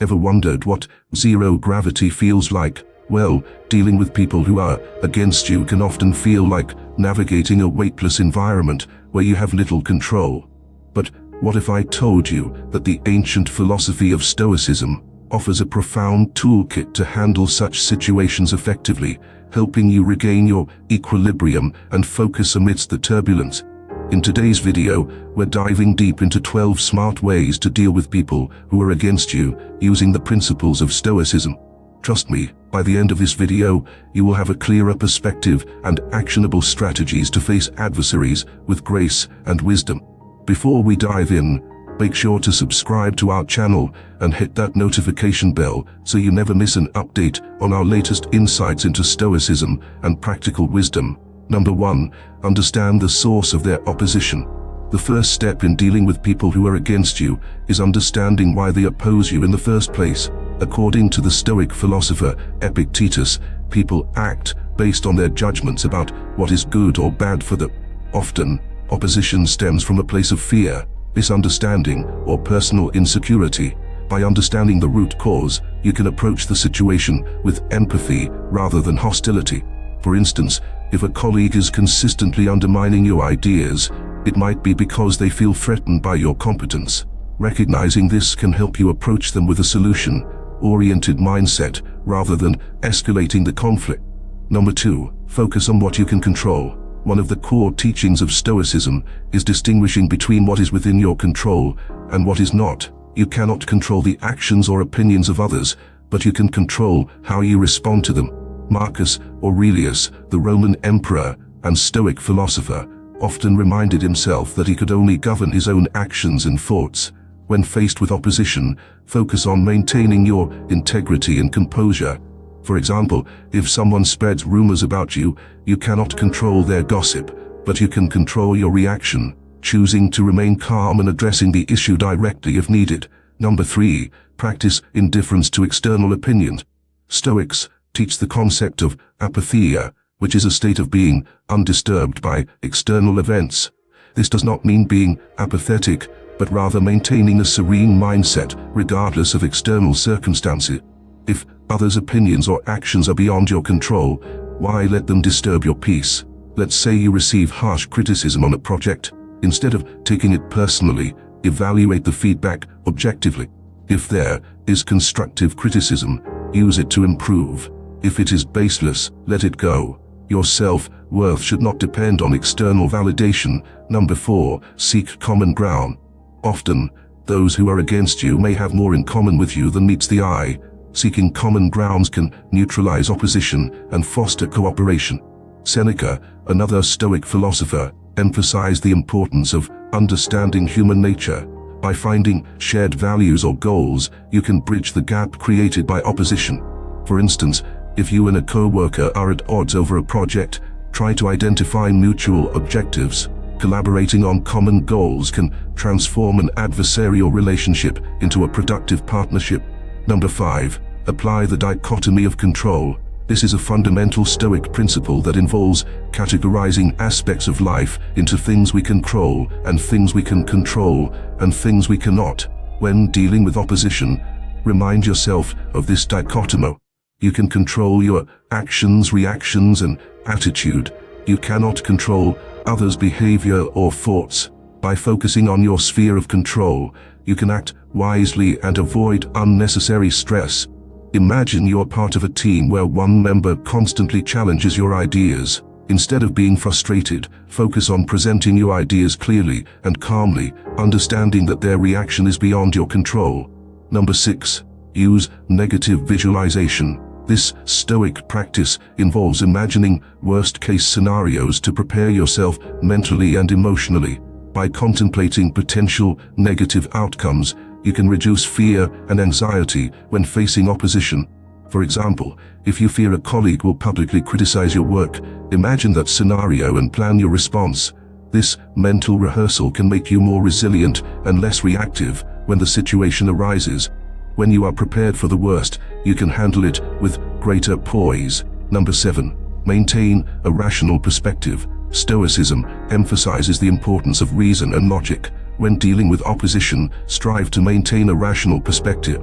Ever wondered what zero gravity feels like? Well, dealing with people who are against you can often feel like navigating a weightless environment where you have little control. But what if I told you that the ancient philosophy of Stoicism offers a profound toolkit to handle such situations effectively, helping you regain your equilibrium and focus amidst the turbulence? In today's video, we're diving deep into 12 smart ways to deal with people who are against you using the principles of Stoicism. Trust me, by the end of this video, you will have a clearer perspective and actionable strategies to face adversaries with grace and wisdom. Before we dive in, make sure to subscribe to our channel and hit that notification bell so you never miss an update on our latest insights into Stoicism and practical wisdom. Number 1. Understand the source of their opposition. The first step in dealing with people who are against you is understanding why they oppose you in the first place. According to the Stoic philosopher Epictetus, people act based on their judgments about what is good or bad for them. Often, opposition stems from a place of fear, misunderstanding, or personal insecurity. By understanding the root cause, you can approach the situation with empathy rather than hostility. For instance, if a colleague is consistently undermining your ideas, it might be because they feel threatened by your competence. Recognizing this can help you approach them with a solution-oriented mindset rather than escalating the conflict. Number 2. Focus on what you can control. One of the core teachings of Stoicism is distinguishing between what is within your control and what is not. You cannot control the actions or opinions of others, but you can control how you respond to them. Marcus Aurelius, the Roman emperor and Stoic philosopher, often reminded himself that he could only govern his own actions and thoughts. When faced with opposition, focus on maintaining your integrity and composure. For example, if someone spreads rumors about you, you cannot control their gossip, but you can control your reaction, choosing to remain calm and addressing the issue directly if needed. Number 3. Practice indifference to external opinions. Stoics teach the concept of apatheia, which is a state of being undisturbed by external events. This does not mean being apathetic, but rather maintaining a serene mindset regardless of external circumstances. If others' opinions or actions are beyond your control, why let them disturb your peace? Let's say you receive harsh criticism on a project. Instead of taking it personally, evaluate the feedback objectively. If there is constructive criticism, use it to improve. If it is baseless, let it go. Your self-worth should not depend on external validation. Number 4. Seek common ground. Often, those who are against you may have more in common with you than meets the eye. Seeking common grounds can neutralize opposition and foster cooperation. Seneca, another Stoic philosopher, emphasized the importance of understanding human nature. By finding shared values or goals, you can bridge the gap created by opposition. For instance, if you and a co-worker are at odds over a project, try to identify mutual objectives. Collaborating on common goals can transform an adversarial relationship into a productive partnership. Number 5. Apply the dichotomy of control. This is a fundamental Stoic principle that involves categorizing aspects of life into things we control and things we can control and things we cannot. When dealing with opposition, remind yourself of this dichotomy. You can control your actions, reactions, and attitude. You cannot control others' behavior or thoughts. By focusing on your sphere of control, you can act wisely and avoid unnecessary stress. Imagine you're part of a team where one member constantly challenges your ideas. Instead of being frustrated, focus on presenting your ideas clearly and calmly, understanding that their reaction is beyond your control. Number 6. Use negative visualization. This Stoic practice involves imagining worst-case scenarios to prepare yourself mentally and emotionally. By contemplating potential negative outcomes, you can reduce fear and anxiety when facing opposition. For example, if you fear a colleague will publicly criticize your work, imagine that scenario and plan your response. This mental rehearsal can make you more resilient and less reactive when the situation arises. When you are prepared for the worst, you can handle it with greater poise. Number 7. Maintain a rational perspective. Stoicism emphasizes the importance of reason and logic. When dealing with opposition, strive to maintain a rational perspective.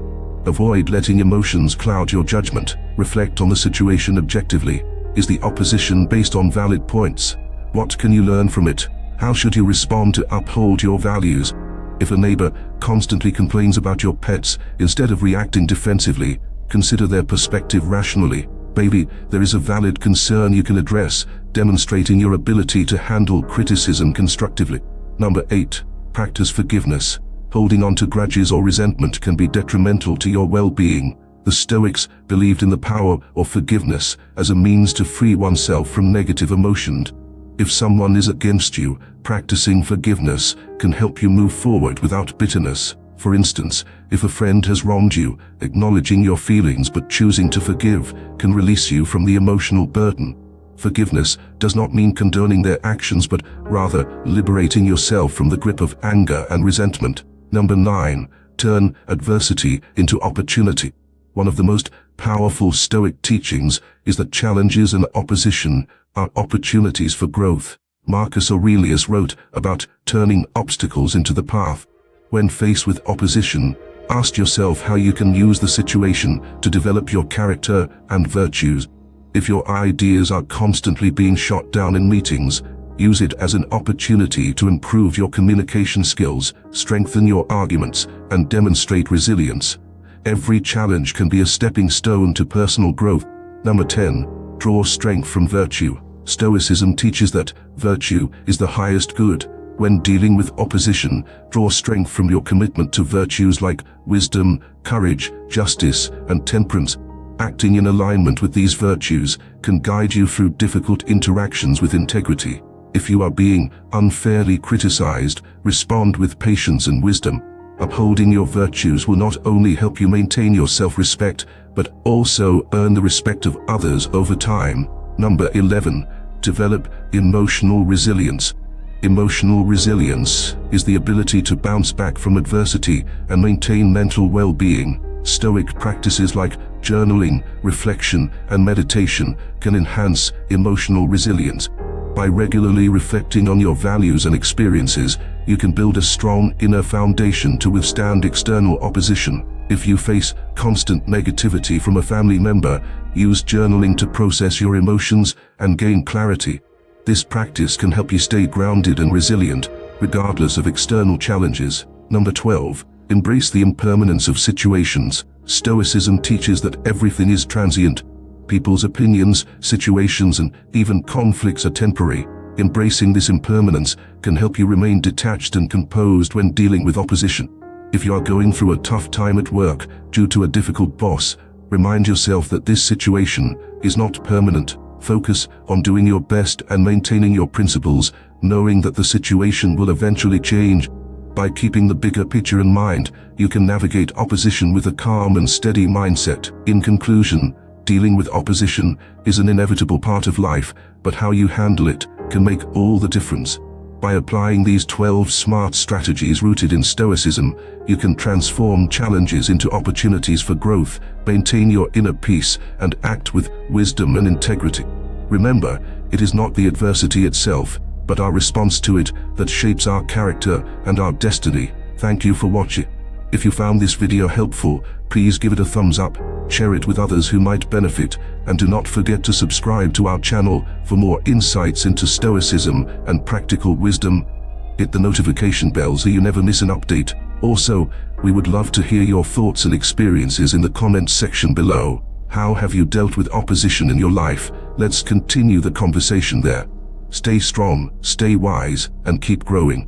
Avoid letting emotions cloud your judgment. Reflect on the situation objectively. Is the opposition based on valid points? What can you learn from it? How should you respond to uphold your values? If a neighbor constantly complains about your pets, instead of reacting defensively, consider their perspective rationally. Maybe there is a valid concern you can address, demonstrating your ability to handle criticism constructively. Number 8. Practice forgiveness. Holding on to grudges or resentment can be detrimental to your well-being. The Stoics believed in the power of forgiveness as a means to free oneself from negative emotions. If someone is against you, practicing forgiveness can help you move forward without bitterness. For instance, if a friend has wronged you, acknowledging your feelings but choosing to forgive can release you from the emotional burden. Forgiveness does not mean condoning their actions, but rather liberating yourself from the grip of anger and resentment. Number 9. Turn adversity into opportunity. One of the most powerful Stoic teachings is that challenges and opposition are opportunities for growth. Marcus Aurelius wrote about turning obstacles into the path. When faced with opposition, ask yourself how you can use the situation to develop your character and virtues. If your ideas are constantly being shot down in meetings, use it as an opportunity to improve your communication skills, strengthen your arguments, and demonstrate resilience. Every challenge can be a stepping stone to personal growth. Number 10. Draw strength from virtue. Stoicism teaches that virtue is the highest good. When dealing with opposition, draw strength from your commitment to virtues like wisdom, courage, justice, and temperance. Acting in alignment with these virtues can guide you through difficult interactions with integrity. If you are being unfairly criticized, respond with patience and wisdom. Upholding your virtues will not only help you maintain your self-respect, but also earn the respect of others over time. Number 11. Develop emotional resilience. Emotional resilience is the ability to bounce back from adversity and maintain mental well-being. Stoic practices like journaling, reflection, and meditation can enhance emotional resilience. By regularly reflecting on your values and experiences, you can build a strong inner foundation to withstand external opposition. If you face constant negativity from a family member, use journaling to process your emotions and gain clarity. This practice can help you stay grounded and resilient, regardless of external challenges. Number 12. Embrace the impermanence of situations. Stoicism teaches that everything is transient. People's opinions, situations, and even conflicts are temporary. Embracing this impermanence can help you remain detached and composed when dealing with opposition. If you are going through a tough time at work due to a difficult boss, remind yourself that this situation is not permanent. Focus on doing your best and maintaining your principles, knowing that the situation will eventually change. By keeping the bigger picture in mind, you can navigate opposition with a calm and steady mindset. In conclusion, dealing with opposition is an inevitable part of life, but how you handle it can make all the difference. By applying these 12 smart strategies rooted in Stoicism, you can transform challenges into opportunities for growth, maintain your inner peace, and act with wisdom and integrity. Remember, it is not the adversity itself, but our response to it that shapes our character and our destiny. Thank you for watching. If you found this video helpful, please give it a thumbs up, share it with others who might benefit, and do not forget to subscribe to our channel for more insights into Stoicism and practical wisdom. Hit the notification bell so you never miss an update. Also, we would love to hear your thoughts and experiences in the comments section below. How have you dealt with opposition in your life? Let's continue the conversation there. Stay strong, stay wise, and keep growing.